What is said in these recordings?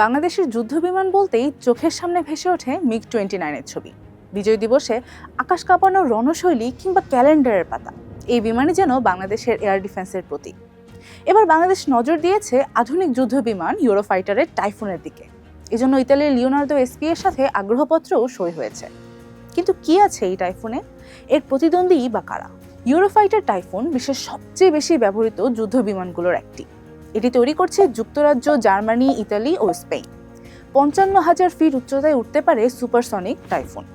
বাংলাদেশের যুদ্ধবিমান বলতেই চোখের সামনে ভেসে ওঠে মিগ-29-এর ছবি। বিজয় দিবসে আকাশ কাঁপানো রণশৈলী কিংবা ক্যালেন্ডারের পাতা, এই বিমানই যেন বাংলাদেশের এয়ার ডিফেন্সের প্রতীক। এবার বাংলাদেশ নজর দিয়েছে আধুনিক যুদ্ধবিমান ইউরোফাইটারের টাইফুনের দিকে। এজন্য ইতালির লিওনার্দো এসপি এর সাথে আগ্রহপত্রও সই হয়েছে। কিন্তু কি আছে এই টাইফুনে? এর প্রতিদ্বন্দ্বী বা কারা? ইউরোফাইটার টাইফুন বিশ্বের সবচেয়ে বেশি ব্যবহৃত যুদ্ধবিমানগুলোর একটি। এটি তৈরি করছে যুক্তরাজ্য, জার্মানি, ইতালি ও স্পেন। 55,000 ফিট উচ্চতায় উঠতে পারে সুপারসনিক টাইফুন।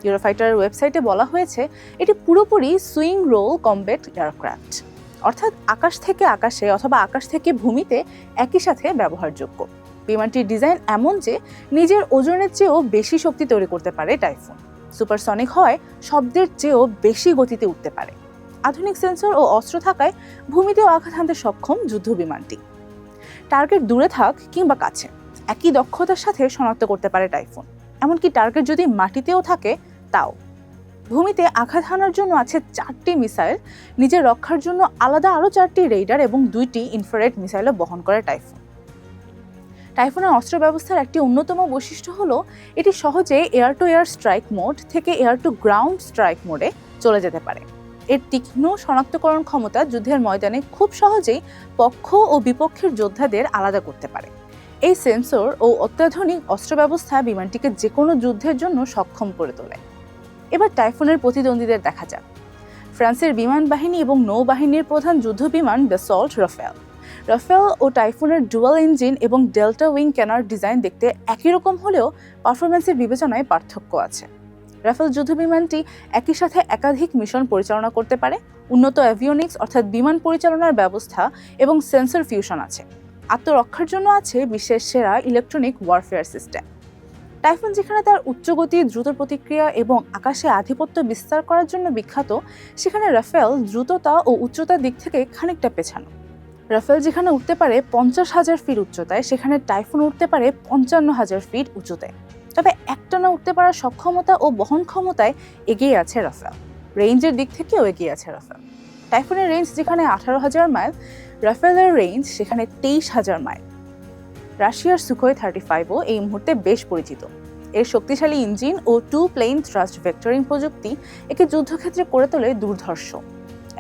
ইউরোফাইটারের ওয়েবসাইটে বলা হয়েছে এটি পুরোপুরি সুইং রোল কমব্যাট এয়ারক্রাফট, অর্থাৎ আকাশ থেকে আকাশে অথবা আকাশ থেকে ভূমিতে একই সাথে ব্যবহারযোগ্য। বিমানটির ডিজাইন এমন যে নিজের ওজনের চেয়েও বেশি শক্তি তৈরি করতে পারে টাইফুন। সুপারসনিক হয় শব্দের চেয়েও বেশি গতিতে উঠতে পারে। আধুনিক সেন্সর ও অস্ত্র থাকায় ভূমিতেও আঘাত হানতে সক্ষম যুদ্ধ বিমানটি। টার্গেট দূরে থাক কিংবা কাছে, একই দক্ষতার সাথে শনাক্ত করতে পারে টাইফুন। এমনকি টার্গেট যদি মাটিতেও থাকে তাও। ভূমিতে আঘাত হানার জন্য আছে 4টি মিসাইল, নিজের রক্ষার জন্য আলাদা আরও 4টি রেডার এবং 2টি ইনফ্রারেড মিসাইলও বহন করে টাইফুন। টাইফুনের অস্ত্র ব্যবস্থার একটি অন্যতম বৈশিষ্ট্য হলো এটি সহজে air two air strike mode থেকে এয়ার টু গ্রাউন্ড স্ট্রাইক মোডে চলে যেতে পারে। এর তীক্ষ্ণ শনাক্তকরণ ক্ষমতা যুদ্ধের ময়দানে খুব সহজেই পক্ষ ও বিপক্ষের যোদ্ধাদের আলাদা করতে পারে। এই সেন্সর ও অত্যাধুনিক অস্ত্র ব্যবস্থা বিমানটিকে যে কোনো যুদ্ধের জন্য সক্ষম করে তোলে। এবার টাইফুনের প্রতিদ্বন্দ্বীদের দেখা যাক। ফ্রান্সের বিমান বাহিনী এবং নৌবাহিনীর প্রধান যুদ্ধবিমান দ্যাসল্ট রাফেল। রাফেল ও টাইফুনের ডুয়াল ইঞ্জিন এবং ডেল্টা উইং ক্যানার ডিজাইন দেখতে একই রকম হলেও পারফরম্যান্সের বিবেচনায় পার্থক্য আছে। রাফেল যুদ্ধবিমানটি একই সাথে একাধিক মিশন পরিচালনা করতে পারে, উন্নত অ্যাভিওনিক্স অর্থাৎ বিমান পরিচালনার ব্যবস্থা এবং সেন্সর ফিউশন আছে। আত্মরক্ষার জন্য আছে বিশ্বের সেরা ইলেকট্রনিক ওয়ারফেয়ার সিস্টেম। টাইফুন যেখানে তার উচ্চগতি, দ্রুত প্রতিক্রিয়া এবং আকাশে আধিপত্য বিস্তার করার জন্য বিখ্যাত, সেখানে রাফেল দ্রুততা ও উচ্চতার দিক থেকে খানিকটা পেছানো। রাফেল যেখানে উঠতে পারে 50,000 ফিট উচ্চতায়, সেখানে টাইফুন উঠতে পারে 55,000 ফিট উঁচুতায়। তবে একটানা উঠতে পারার সক্ষমতা ও বহন ক্ষমতায় এগিয়ে আছে রাফেল। রেঞ্জের দিক থেকেও এগিয়ে আছে রাফেল। টাইফুনের রেঞ্জ যেখানে 18,000 মাইল, রাফেলের রেঞ্জ সেখানে 23,000 মাইল। রাশিয়ার সুখোই 35ও এই মুহূর্তে বেশ পরিচিত। এর শক্তিশালী ইঞ্জিন ও 2 প্লেন থ্রাস্ট ভেক্টরিং প্রযুক্তি একে যুদ্ধক্ষেত্রে করে তোলে দুর্ধর্ষ।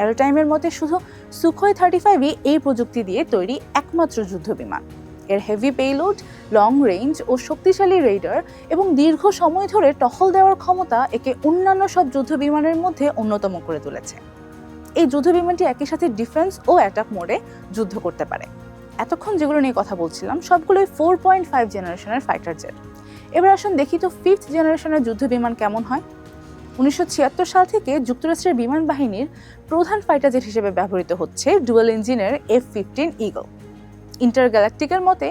এরোটাইমের মতে শুধু সুখোই 35ই এই প্রযুক্তি দিয়ে তৈরি একমাত্র যুদ্ধবিমান। এর হেভি পেইলোড, লং রেঞ্জ ও শক্তিশালী রেডার এবং দীর্ঘ সময় ধরে টহল দেওয়ার ক্ষমতা একে অন্যান্য সব যুদ্ধবিমানের মধ্যে অন্যতম করে তুলেছে। এই যুদ্ধবিমানটি একই সাথে ডিফেন্স ও অ্যাটাক মোডে যুদ্ধ করতে পারে। এতক্ষণ যেগুলো নিয়ে কথা বলছিলাম সবগুলোই 4.5 জেনারেশনের ফাইটার জেট। এবার আসুন দেখি তো 5th জেনারেশনের যুদ্ধবিমান কেমন হয়। 1976 সাল থেকে যুক্তরাষ্ট্রের বিমান বাহিনীর প্রধান ফাইটার জেট হিসেবে ব্যবহৃত হচ্ছে ডুয়াল ইঞ্জিনের F-15 ঈগল। ইন্টারগ্যালাকটিকের মতে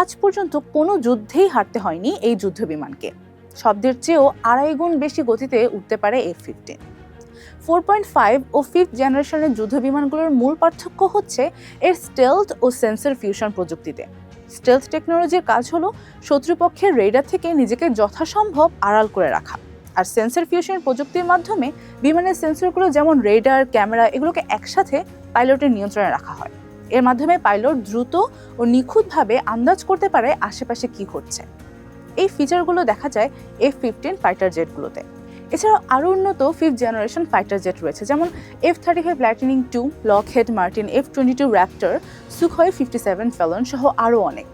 আজ পর্যন্ত কোনো যুদ্ধেই হারতে হয়নি এই যুদ্ধবিমানকে। শব্দের চেয়েও 2.5 গুণ বেশি গতিতে উঠতে পারে F-15। 4.5 ও 5th জেনারেশনের যুদ্ধবিমানগুলোর মূল পার্থক্য হচ্ছে এর স্টেলথ ও সেন্সর ফিউশন প্রযুক্তিতে। স্টেলথ টেকনোলজির কাজ হলো শত্রুপক্ষের রেডার থেকে নিজেকে যথাসম্ভব আড়াল করে রাখা, আর সেন্সর ফিউশন প্রযুক্তির মাধ্যমে বিমানের সেন্সরগুলো যেমন রেডার, ক্যামেরা এগুলোকে একসাথে পাইলটের নিয়ন্ত্রণে রাখা হয়। এর মাধ্যমে পাইলট দ্রুত ও নিখুঁতভাবে আন্দাজ করতে পারে আশেপাশে কি ঘটছে। এই ফিচারগুলো দেখা যায় F-15 ফাইটার জেটগুলোতে। এছাড়াও আরও উন্নত 5th জেনারেশন ফাইটার জেট রয়েছে, যেমন F-35 lightning II, Lockheed Martin F-22 Raptor, Sukhoi 57 Felon সহ আরও অনেক।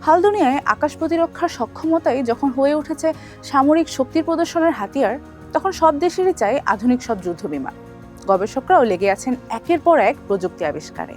হাল দুনিয়ায় আকাশ প্রতিরক্ষার সক্ষমতাই যখন হয়ে উঠেছে সামরিক শক্তির প্রদর্শনের হাতিয়ার, তখন সব দেশেরই চাই আধুনিক সব যুদ্ধবিমান। গবেষকরাও লেগে আছেন একের পর এক প্রযুক্তি আবিষ্কারে।